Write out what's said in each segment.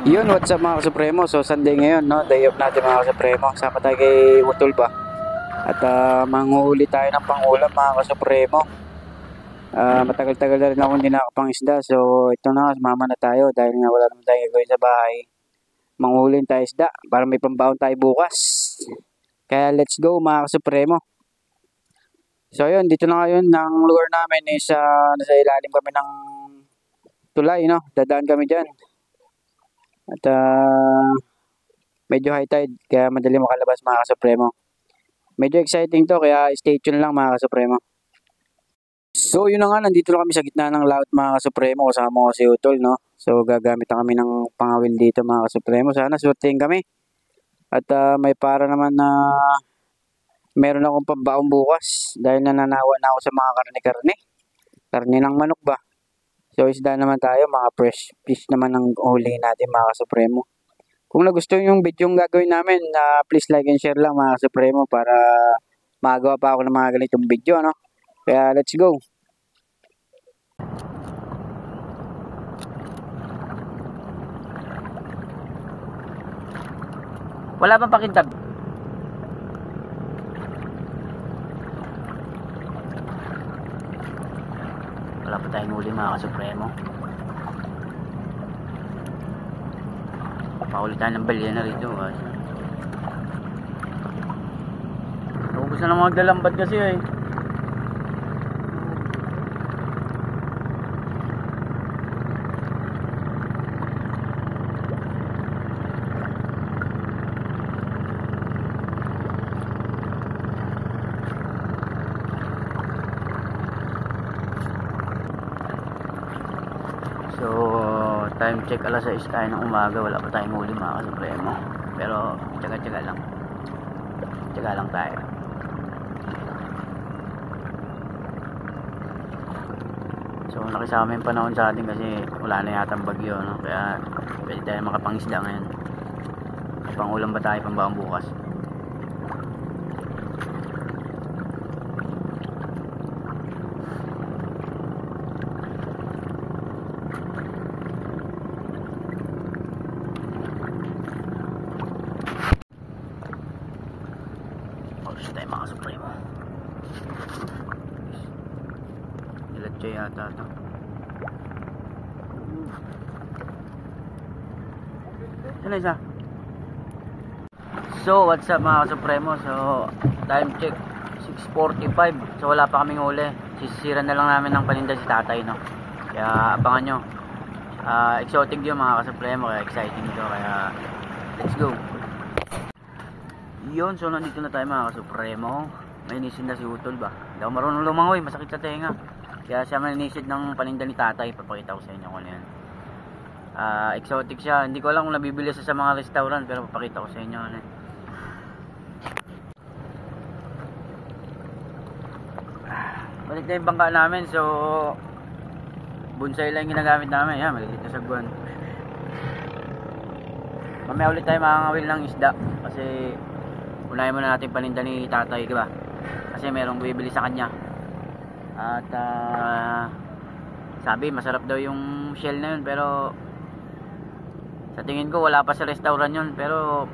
Yun, what's up mga kasupremo? So Sunday ngayon, no? Day off natin mga kasupremo. Sama tayo kay Utol ba? At manguhuli tayo ng pangulam mga kasupremo. Matagal-tagal na rin ako hindi nakapangisda. So ito na, sumama na tayo dahil nga wala naman tayong gagawin sa bahay. Manguhuli tayo isda para may pambaon tayo bukas. Kaya let's go mga kasupremo. So yun, dito na ngayon ng lugar namin is nasa ilalim kami ng tulay, no? Dadaan kami dyan. At medyo high tide kaya madali makalabas mga kasupremo. Medyo exciting to kaya stay tuned lang mga kasupremo. So yun na nga, nandito na kami sa gitna ng laut mga kasupremo. Kasama ko si Utol, no? So gagamit na kami ng pangawil dito mga kasupremo. Sana swertein kami. At may para naman na meron akong pambaong bukas dahil nananawa na ako sa mga karne-karne. Karne ng manok ba? So isda naman tayo, mga fresh fish naman ang huli natin mga kasupremo. Kung nagustuhan yung video yung gagawin namin, please like and share lang mga kasupremo para magawa pa ako ng mga ganitong video, no? Kaya let's go! Wala bang pakintab? Wala pa tayong huli mga kasupremo. Pakuli tayo ng balya na rito. Naubos na ng mga dalambad kasi eh. So, time check alas 6 tayo ng umaga. Wala pa tayong huli mga kasupremo. Pero, tsaga-tsaga lang. Tsaga lang tayo. So, nakisama yung panahon sa atin kasi wala na yata ang bagyo, no? Kaya, pwede tayo makapangisda ngayon. Pangulam ba tayo pambawang bukas? Tayo mga kasupremo. Nilatso yata ito. Ano isa? So what's up mga kasupremo? So time check 6:45. So wala pa kaming huli. Sisira na lang namin ng paninda si tatay, no? Kaya abangan nyo. Exotic yun mga kasupremo. Kaya exciting ito. Kaya let's go. Yun, so nandito na tayo mga kasupremo. May inisid na si Utol ba? Hindi ako marunong lumangoy, masakit sa tenga. Kaya siya may inisid ng paninda ni tatay. Papakita ko sa inyo kung ano yan. Exotic siya. Hindi ko alam kung nabibili siya sa mga restaurant, pero papakita ko sa inyo ano. Balik na yung bangka namin. So bonsai lang yung ginagamit namin. Yan, malilit na sagwan. Mamaya ulit tayo makangawil ng isda. Kasi unahin muna natin paninda ni tatay, diba? Kasi merong bibili sa kanya. At sabi masarap daw yung shell na yun, pero sa tingin ko wala pa sa restaurant yun. Pero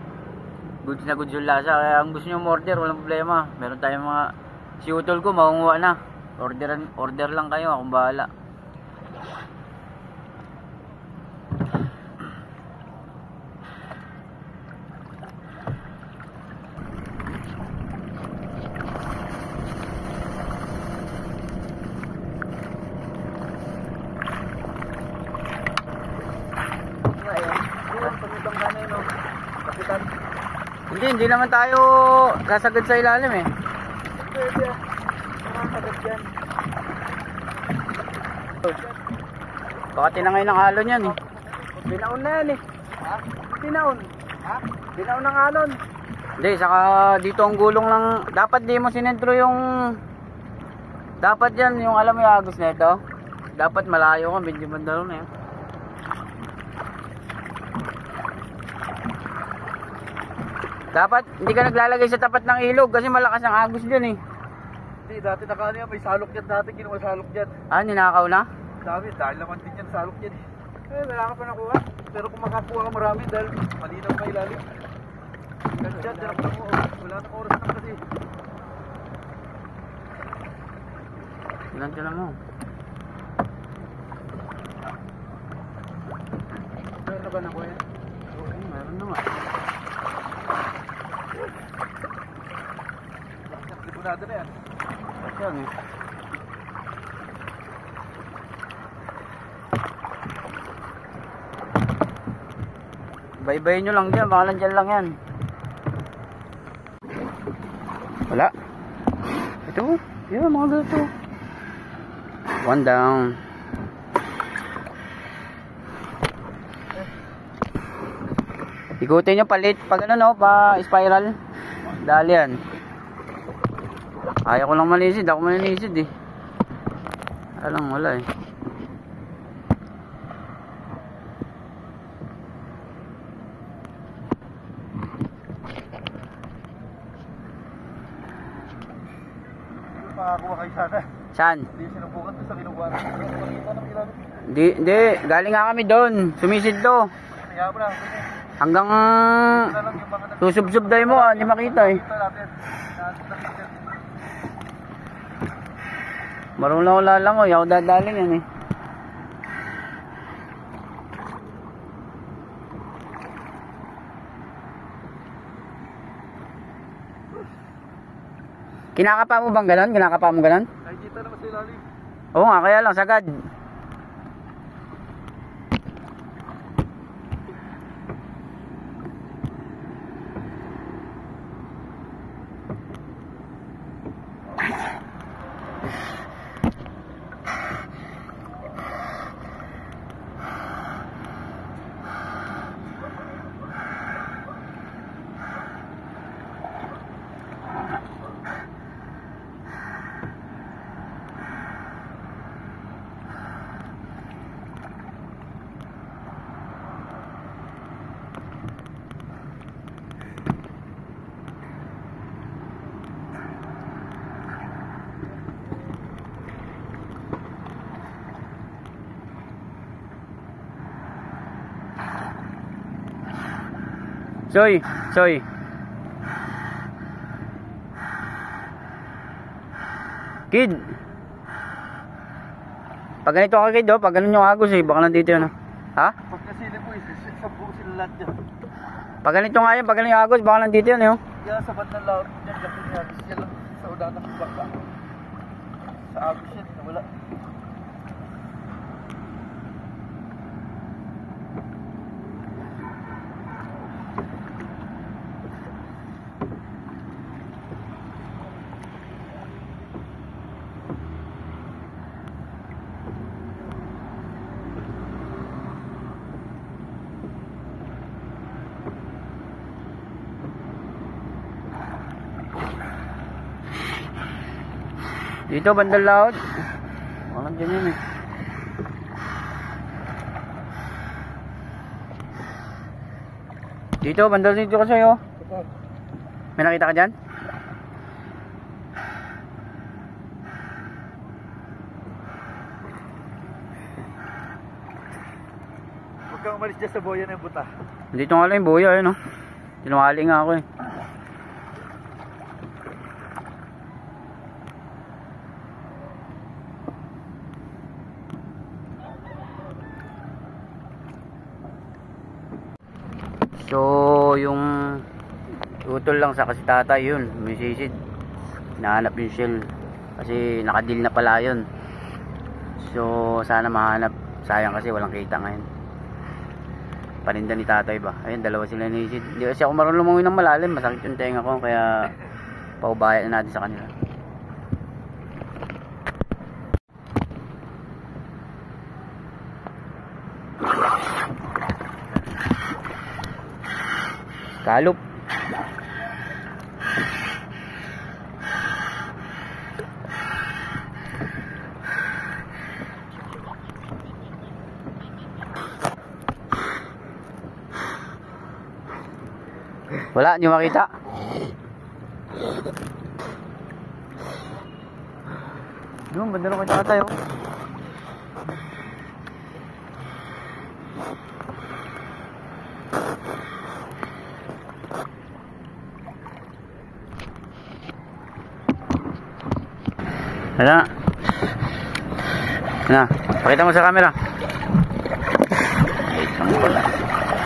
goods na goods yung lasa. Kaya ang gusto nyo order, walang problema. Meron tayong mga si Utol ko makunguha na. Order lang kayo, akong bahala. Hindi naman tayo sasagad sa ilalim eh. Baka tinangay ng alon yan eh. Binaon na yan eh. Ha? Binaon? Ha? Binaon ng alon. Hindi, saka dito ang gulong lang. Dapat di mo sinentro yung... Dapat yan, yung alam mo yung agos na ito. Dapat malayo ka, medyo bandalo na yan. Dapat hindi ka naglalagay sa tapat ng ilog kasi malakas ang agos dyan eh. Hindi, dati nakaano yan, may salok dyan dati, kinuha salok dyan. Ah, ninakaw na? Dami, dahil naman din yan salok dyan eh. Wala ka pa nakuha. Pero kung makakuha ka marami dahil malinaw pa ilalim. Diyan ako nakuha. Wala nang oras na kasi. Ilan ka lang mo? Meron na ba nakuha yan? Oo, meron na nga. Lipunado na yan. Yan eh. Baybayin nyo lang dyan, baka nandyan lang yan. Wala. Ito, yun mga ganito. One down. Ikutin nyo palit, pag ano no, pa spiral. Dali yan. Ayaw ko lang malisid, ako maninisid eh. Alam, wala eh. Makakuha kayo sana. Saan? Hindi sinubukan to sa kinukuha. Nakita ng ilalim. Hindi, galing nga kami doon. Sumisid to. Kaya mo na. Hanggang Ito na lang yung mga susub-sub daw mo, hindi makita eh. nakita natin. Marunong wala lang oh, yaw dadaling yan eh. Kinakapa mo bang ganon? Kinakapa mo ganon? Nakikita naman sa ilalim. Oo nga, kaya lang sagad. Soy. Kid. Pag ganito ka kid oh, pag ganun yung agos eh, baka nandito yun oh. Ha? Pag nasili po, sa buo sila lahat dyan. Pag ganito nga yan, pag ganun yung agos, baka nandito yun eh oh. Kaya sa bandang laot dyan, gapin niya. Siya lang sa ulan ng bangka. Sa agos yan, wala. Dito bandang laot. Walang dyan yun eh. Dito bandang dito kasi oh. May nakita ka dyan? Huwag kang umalis dyan sa boya ng buta. Dito nga lang yung buya eh no. Tinungali nga ako eh. So yung utol lang sa kasi tatay yun, umisid. Hinahanap yung shell kasi nakadil na pala yun. So sana mahanap, sayang kasi walang kita ngayon. Paninda ni tatay ba, ayun dalawa sila nisid. Hindi kasi ako marunong lumangoy ng malalim, masakit yung tenga ko, kaya paubayan na natin sa kanila. Kalop. Wala, hindi makita. Doon, banda lang kay tatay oh. Wala. Na, pakita mo sa camera.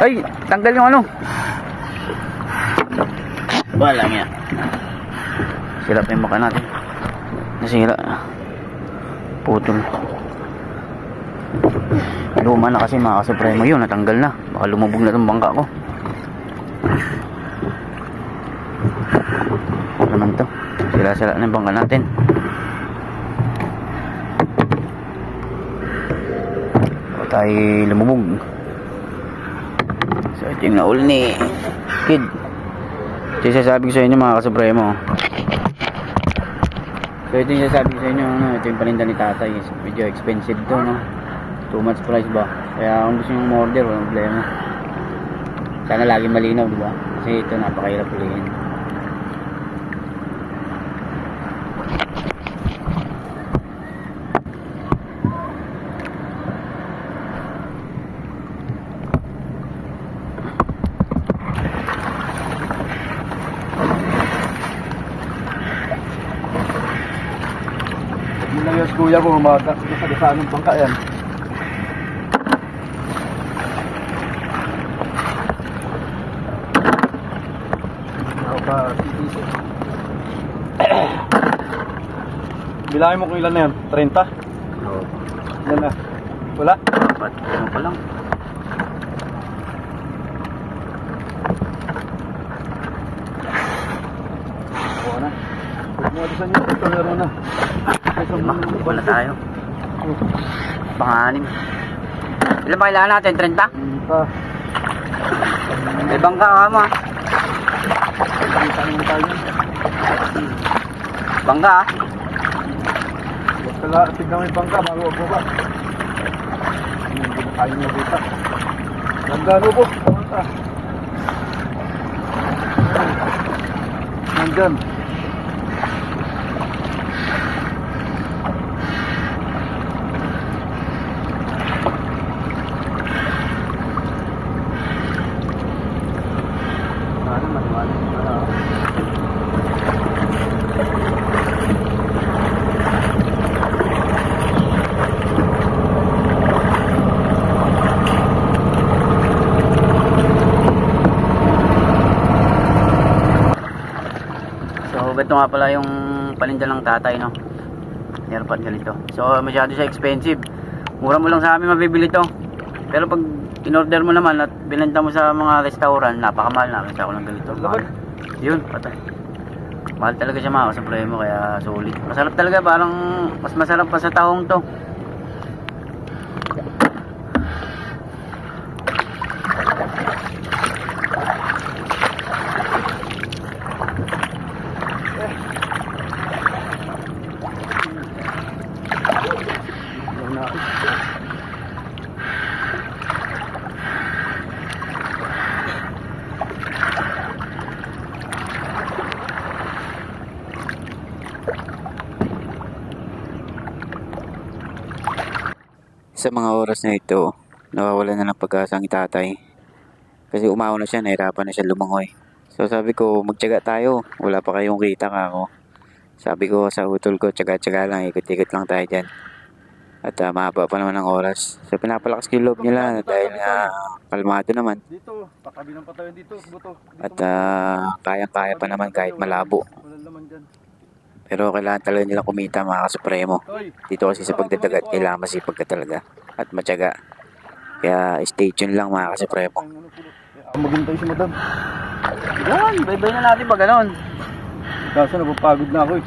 Ay, tanggal yung ano. Wala nga. Sira pa yung mukha natin. Nasira. Putol. Luma na kasi mga kasupremo yun. Natanggal na. Baka lumubog na itong bangka ko. Ano naman to? Sira-sira na yung bangka natin. O tayo lumubog. So ito yung naul ni Kid. Ito yung sasabi ko sa inyo mga kasupremo. So ito yung sasabi ko sa inyo, ano, ito yung paninda ni tatay. Medyo expensive to, no? Too much price ba? Kaya kung gusto nyo order, walang problema. Sana lagi malinaw, diba? Kasi ito napakahirap ulihin. Yung kuya ko, umaga sa gasaan ng bangka yan. Bilangin mo kung ilan na yan? 30? Oo. Ilan na? Wala? Dapat, ano pa lang. Oo na. Pagmalisan nyo, ito meron na. Wala tayo. Pang-anim. Ilan pa kailangan natin? 30? May bangka ka mo. Bangka ah. Tignan mo yung bangka bago ako ba? Hindi na kayo nyo dito. Nandalo po. Bangka. Nandyan. So, ito nga pala yung paninda ng tatay, no? Airpod ganito. So, masyado siya expensive. Mura mo lang sa amin mabibili to. Pero pag in-order mo naman at binenta mo sa mga restaurant, napakamahal na. Kasi ako lang ganito. Mahal. Yun, patay. Mahal talaga siya mga kasupremo, kaya sulit. Masarap talaga, parang mas masarap pa sa tahong to. Sa mga oras na ito, nawawalan na ng pag-asa ang tatay. Kasi umawa na siya, nahirapan na siya lumangoy. So sabi ko, magtiyaga tayo. Wala pa kayong kita ka ako. Sabi ko sa utol ko, tiyaga-tiyaga lang, ikot-ikot lang tayo dyan. At mahaba pa naman ang oras. So pinapalakas ko yung loob nila dahil kalmado naman. Dito, pakabilang pa tayo dito, buto. At kayang-kaya pa naman kahit malabo. Wala naman dyan. Pero kailangan talaga nila kumita mga kasupremo. Dito kasi sa pagdadagat, kailangan masipag ka talaga. At matyaga. Kaya stay tuned lang mga kasupremo. Maghintay si madam. Yan, bye-bye na natin pag gano'n. Kaso napapagod na ako eh.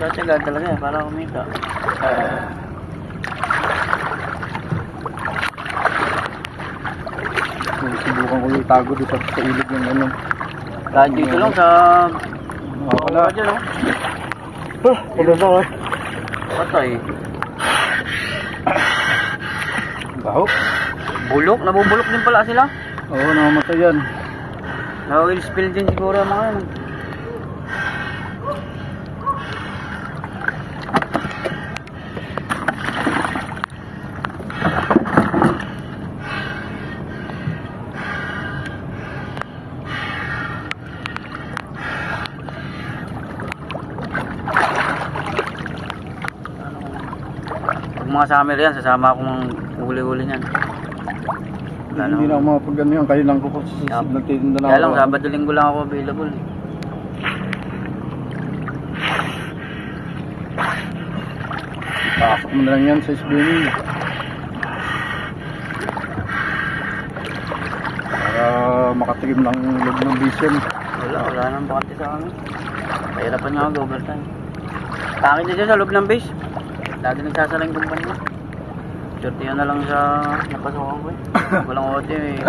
Tatyaga talaga para kumita. Subukan ko yung tago dito sa ilog ng ano. Kahit dito lang sa... Wala. Dyan, oh. Wala na eh. Patay. Baho? Bulok? Nabubulok din pala sila. Oo, namamatay yan. Na-oil spill din siguro ang mga yan. mga summer yan, sasama akong huli-huli niyan. Hindi na ako mapag-ano yan, kayo lang ko susisib na titinda na Kaya lang, Sabado Linggo lang ako available. Pasok mo na lang yan sa SBM. Para makatigim ng loob ng vision. Wala nang bakante sa amin. Pahirapan nga ako, overtime. Takit na dyan sa loob ng base. Lagi nagsasala yung kumpanya. Short yun na lang sa napasokan ko eh. Walang OT eh.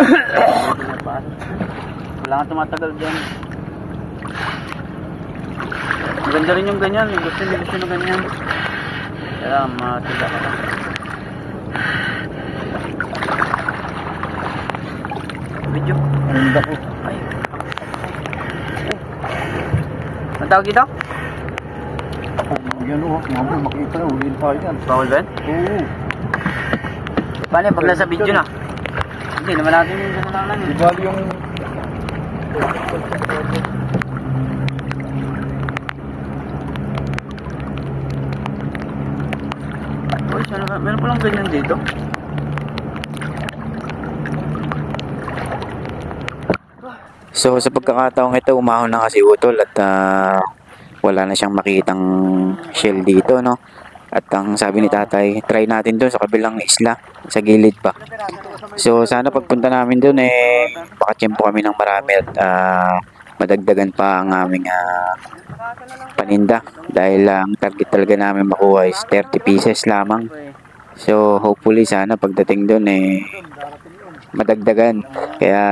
Wala nga tumatagal dyan. Maganda rin yung ganyan. Gusto na ganyan. Kaya matila ka lang. Video. Ang ko. Ay. Ang tawag dito? Yan o, mamaya makita na, uliin tayo yan. Bawal ba? Oo. Paano pag nasa video na? Hindi naman natin yung gano'n lang lang. Ibali yung... Uy, meron palang ganyan dito. So sa pagkakataong ito, umahon na kasi utol at wala na siyang makitang shell dito, no? At ang sabi ni tatay, try natin doon sa kabilang isla, sa gilid pa. So sana pagpunta namin doon pakatsyempo kami ng marami at madagdagan pa ang aming paninda. Dahil ang target talaga namin makuha is 30 pieces lamang. So hopefully sana pagdating doon madagdagan. Kaya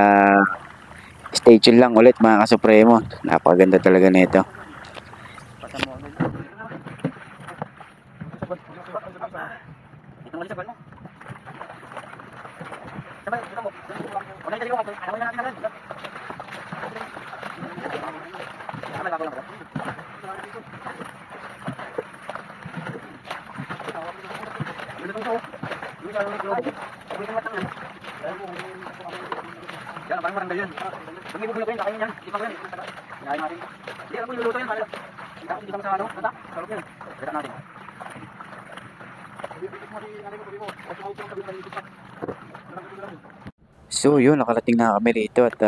stay tuned lang ulit mga kasupremo. Napakaganda talaga nito. Yan, parang maranggal yun. Kung may bubulok yun, kakain yan. Di pa ko yan. Kinain natin. Hindi, alam ko yung luluto yan. Hindi kami sa ano. Nata, sarap yan. Kaya natin. So yun, nakarating na kami rito at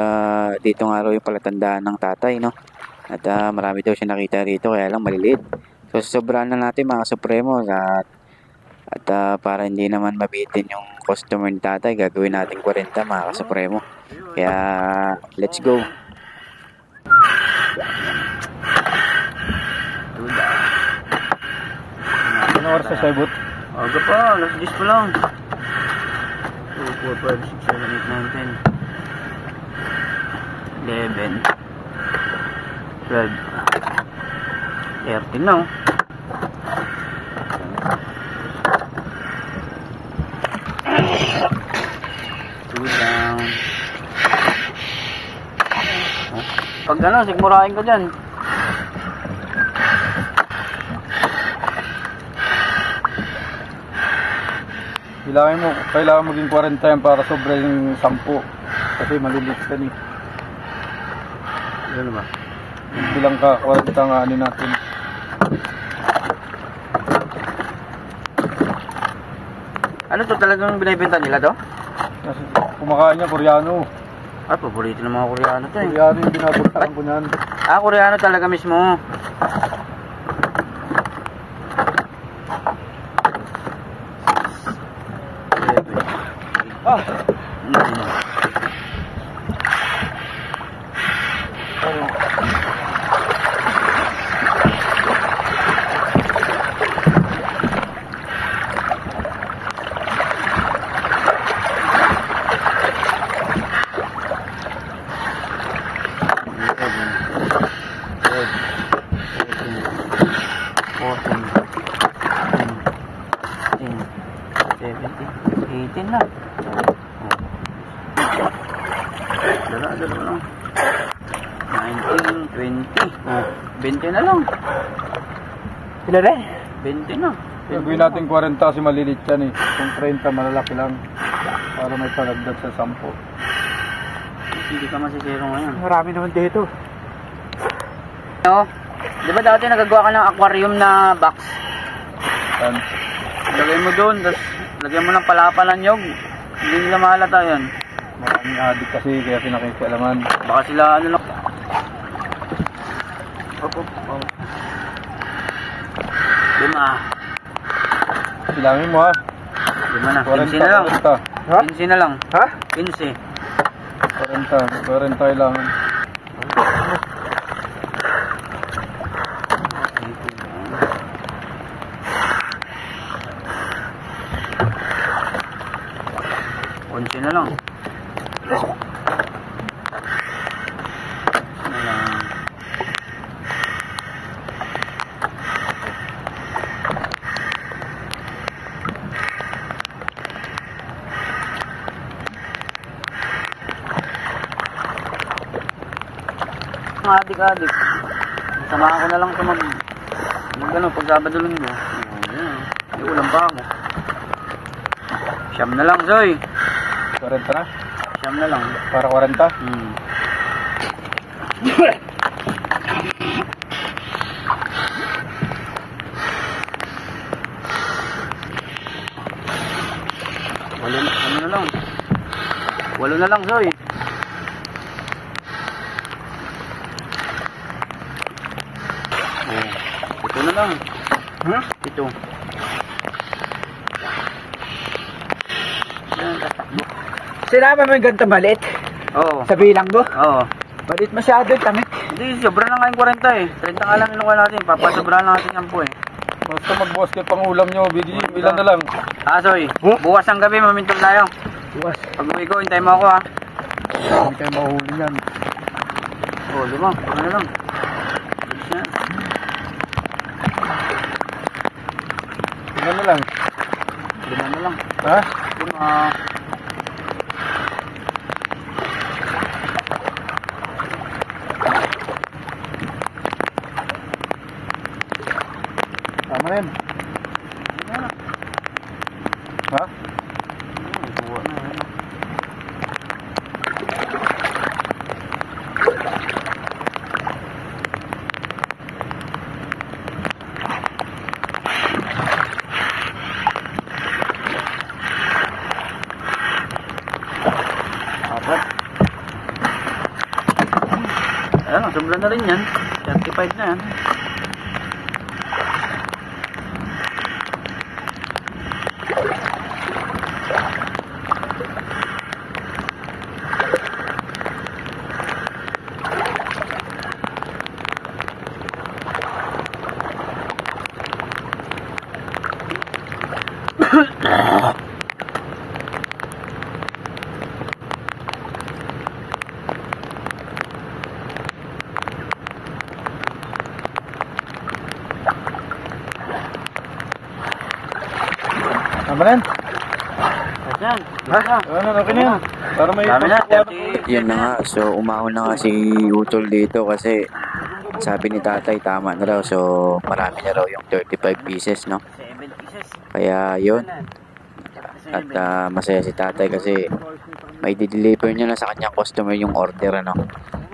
dito nga raw yung palatandaan ng tatay, no? At marami daw siya nakita rito, kaya lang maliliit. So sobrahan na natin mga supremo at para hindi naman mabitin yung customer ni tatay, gagawin natin 40 mga supremo. Kaya let's go. Ano oras sa Saibot? Aga pa, alas 10 pa lang. 2, 4, 5, 6, 7, 8, 9, 10 11 12 13 na oh. Down. Pag ano, sigmurahin ko dyan. Kailangan maging 40 yan para sobra yung 10. Kasi malilit ka ni. Ano ba? Bilang ka, 40 nga ano natin. Ano to talagang binibenta nila to? Kasi kumakain niya, Koreano. Ah, paborito ng mga Koreano to eh. Koreano yung binabagtakan ko niyan. Ah, Koreano talaga mismo. Ah! Dala lang. 19, 20. Oh, 20 na lang. Sila rin? 20 na. Gagawin natin 40 kasi malilit yan eh. Kung 30 malalaki lang. Para may palagdag sa 10. Hindi ka masisiro ngayon. Marami naman dito. No? Di ba dati nagagawa ka ng aquarium na box? Yan. Lagay mo doon, tapos lagyan mo ng palapa ng nyog. Hindi nila mahalata yan. Maraming adik kasi kaya pinakikialaman. Baka sila ano lang. Op. Lima. Bilangin mo ha. Lima na. 40, 15 na lang. 40. 15 na lang. Ha? 15. 40 kailangan. Konti na lang. Adik-adik. Samahan ko na lang ito mag ano, pag Sabado Linggo. May ulam pa ako. Siyam na lang, Zoy. 40 na? Siyam na lang. Para 40? Ano na lang. 8 na lang, Zoy. Ito na lang. Ha? Ito. Yan, tatakbo. Sinama mo yung ganito maliit? Oo. Sa bilang mo? Oo. Maliit masyado yung tamik. Hindi, sobra na nga yung 40 eh. 30 nga lang inukuha natin. Papasobra na natin yan po eh. Basta mag-boss kayo pang ulam nyo, bigyan ilan na lang. Soy. Bukas ang gabi, mamintol tayo. Bukas. Pag uwi ko, hintay mo ako ha. Hindi kayo mahuli yan. Oo, 5. Ano na lang. Bilis na. Ilan na lang? 5 na lang. Ha? 5. Tama na yan. Ha? Buwa na yan. Apat. Ayan, sobra na rin yan. 35 na yan. Tama na yan. Ayan. Ano, okay na yan. Para may Dami na, pagkukuha 30. Yan na nga. So, umahon na nga si Utol dito kasi sabi ni tatay tama na raw. So, marami na raw yung 35 pieces, no? 7 pieces. Kaya, yun. At masaya si tatay kasi may deliver niya na sa kanyang customer yung order, ano.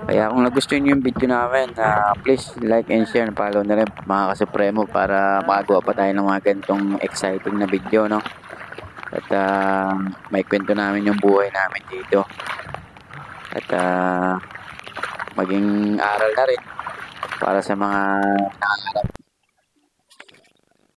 Kaya kung nagustuhan niyo yung video namin, please like and share and follow na rin mga kasupremo para makagawa pa tayo ng mga ganitong exciting na video, no. At may kwento namin yung buhay namin dito. At maging aral na rin para sa mga nangangarap